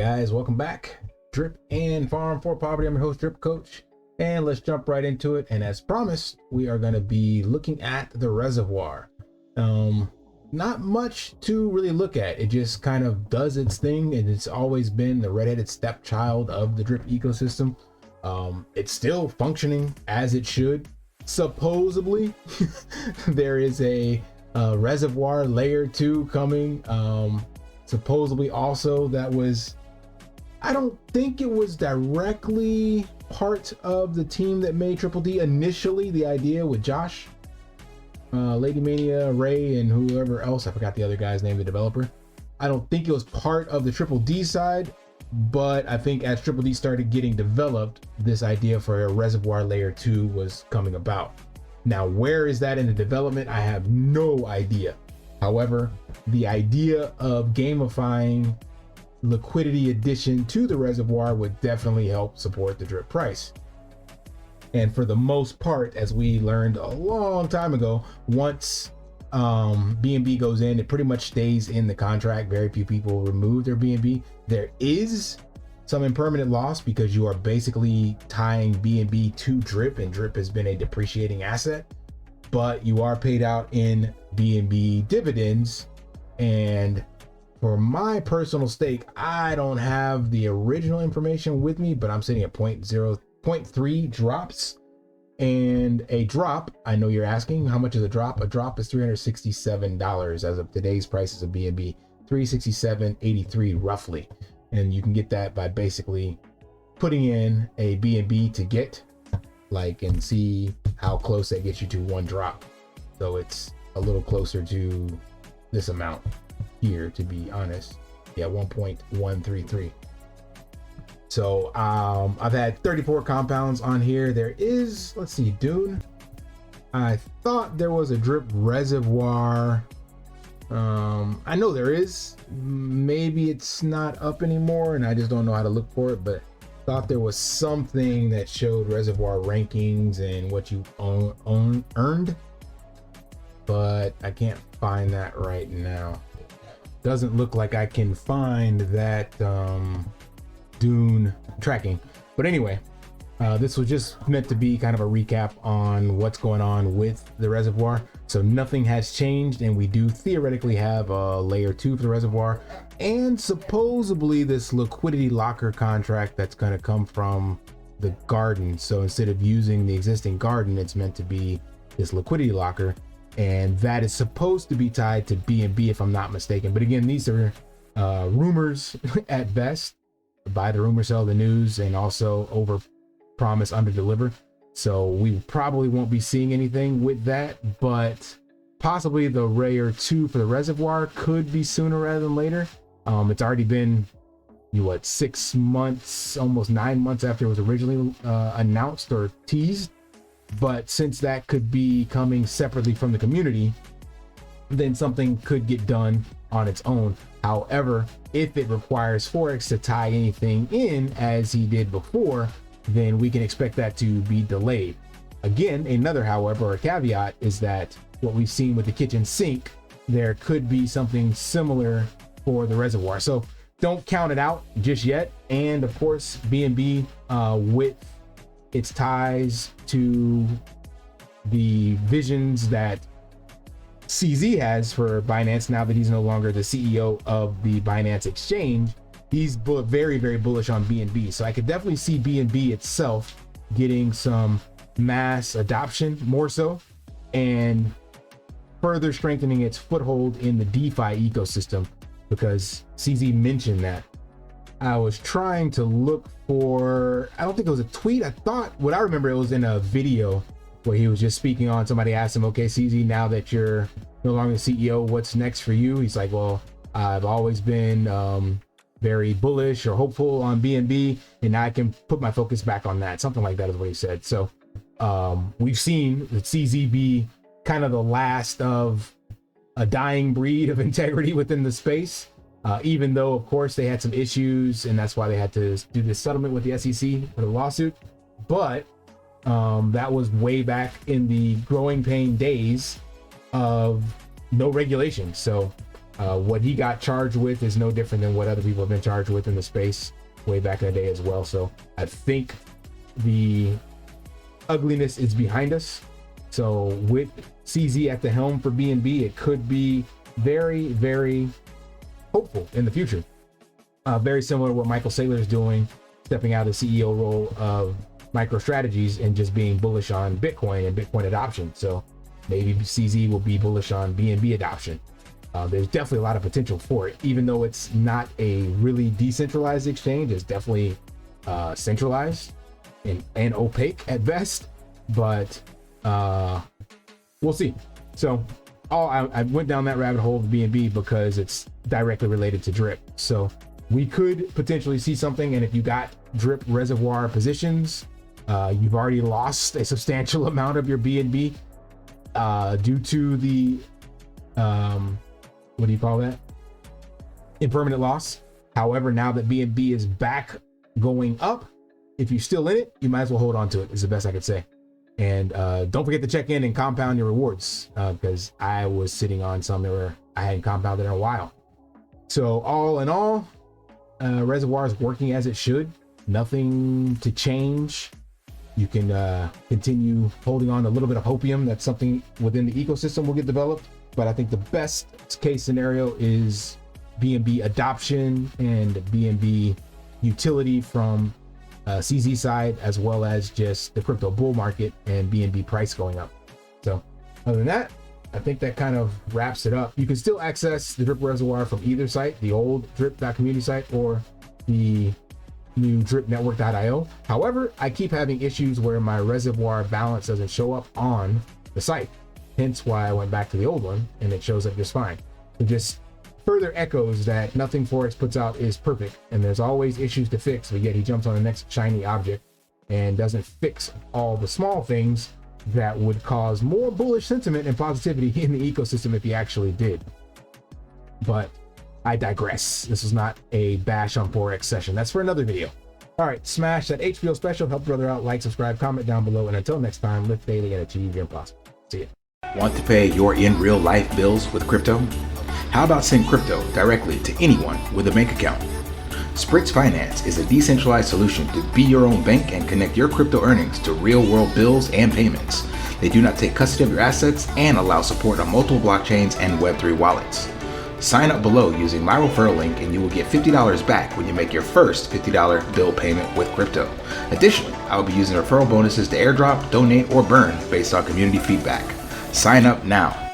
guys, welcome back. Drip and Farm for Poverty. I'm your host, Drip Coach, and let's jump right into it. And as promised, we are going to be looking at the reservoir. Not much to really look at. It just kind of does its thing, and it's always been the redheaded stepchild of the drip ecosystem. It's still functioning as it should. Supposedly, there is a reservoir layer 2 coming. Supposedly also that was, I don't think it was directly part of the team that made Triple D initially, the idea with Josh, Lady Mania, Ray, and whoever else. I forgot the other guy's name, the developer. I don't think it was part of the Triple D side, but I think as Triple D started getting developed, this idea for a reservoir layer 2 was coming about. Now, where is that in the development? I have no idea. However, the idea of gamifying liquidity addition to the reservoir would definitely help support the drip price. And for the most part, as we learned a long time ago, once BNB goes in, it pretty much stays in the contract. Very few people remove their BNB. There is some impermanent loss because you are basically tying BNB to drip, and drip has been a depreciating asset, but you are paid out in BNB dividends. And for my personal stake, I don't have the original information with me, but I'm sitting at 0.3 drops. And a drop, I know you're asking, how much is a drop? A drop is $367 as of today's prices of BNB, 367.83 roughly. And you can get that by basically putting in a BNB to get, and see how close that gets you to one drop. So it's a little closer to this amount here, to be honest. Yeah, 1.133. So I've had 34 compounds on here. There is, let's see, Dune. I thought there was a drip reservoir. I know there is. Maybe it's not up anymore and I just don't know how to look for it, but thought there was something that showed reservoir rankings and what you earned, but I can't find that right now. Doesn't look like I can find that Dune tracking. But anyway, this was just meant to be kind of a recap on what's going on with the reservoir. So nothing has changed, and we do theoretically have a layer 2 for the reservoir, and supposedly this liquidity locker contract that's going to come from the garden. So instead of using the existing garden, it's meant to be this liquidity locker, and that is supposed to be tied to BNB if I'm not mistaken. But again, these are rumors at best. Buy the rumor, sell the news, and also over promise, under deliver. So we probably won't be seeing anything with that, but possibly the layer 2 for the reservoir could be sooner rather than later. It's already been 6 months, almost 9 months after it was originally announced or teased. But since that could be coming separately from the community, then something could get done on its own. However, if it requires Forex to tie anything in as he did before, then we can expect that to be delayed. Again, another however, or caveat, is that what we've seen with the kitchen sink, there could be something similar for the reservoir. So don't count it out just yet. And of course, BNB with its ties to the visions that CZ has for Binance, now that he's no longer the CEO of the Binance exchange, he's very, very bullish on BNB. So I could definitely see BNB itself getting some mass adoption more so, and further strengthening its foothold in the DeFi ecosystem, because CZ mentioned that. I was trying to look for, I don't think it was a tweet. I thought, what I remember, it was in a video where he was just speaking on, somebody asked him, okay, CZ, now that you're no longer the CEO, what's next for you? He's like, well, I've always been very bullish or hopeful on BNB, and now I can put my focus back on that. Something like that is what he said. So we've seen that CZ be kind of the last of a dying breed of integrity within the space, even though, of course, they had some issues, and that's why they had to do this settlement with the SEC for the lawsuit. But that was way back in the growing pain days of no regulation. So What he got charged with is no different than what other people have been charged with in the space way back in the day as well. So I think the ugliness is behind us. So with CZ at the helm for BNB, it could be very, very hopeful in the future. Very similar to what Michael Saylor is doing, stepping out of the CEO role of MicroStrategies and just being bullish on Bitcoin and Bitcoin adoption. So maybe CZ will be bullish on BNB adoption. There's definitely a lot of potential for it, even though it's not a really decentralized exchange. It's definitely centralized and opaque at best, but we'll see. So I went down that rabbit hole of BNB because it's directly related to Drip. So we could potentially see something, and if you got Drip Reservoir positions, you've already lost a substantial amount of your BNB due to the what do you call that? Impermanent loss. However, now that BNB is back going up, if you're still in it, you might as well hold on to it, is the best I could say. And don't forget to check in and compound your rewards, because I was sitting on some where I hadn't compounded in a while. So all in all, Reservoir is working as it should. Nothing to change. You can continue holding on to a little bit of hopium. That's something within the ecosystem will get developed. But I think the best case scenario is BNB adoption and BNB utility from CZ side, as well as just the crypto bull market and BNB price going up. So other than that, I think that kind of wraps it up. You can still access the Drip Reservoir from either site, the old drip.community site or the new dripnetwork.io. However, I keep having issues where my reservoir balance doesn't show up on the site. Hence why I went back to the old one and it shows up just fine. It just further echoes that nothing Forex puts out is perfect and there's always issues to fix, but yet he jumps on the next shiny object and doesn't fix all the small things that would cause more bullish sentiment and positivity in the ecosystem if he actually did. But I digress. This is not a bash on Forex session. That's for another video. All right, smash that HBO special, help brother out, like, subscribe, comment down below, and until next time, live daily and achieve your impossible. See ya. Want to pay your in real life bills with crypto? How about send crypto directly to anyone with a bank account? SPRITZ Finance is a decentralized solution to be your own bank and connect your crypto earnings to real world bills and payments. They do not take custody of your assets and allow support on multiple blockchains and Web3 wallets. Sign up below using my referral link and you will get $50 back when you make your first $50 bill payment with crypto. Additionally, I will be using referral bonuses to airdrop, donate, or burn based on community feedback. Sign up now.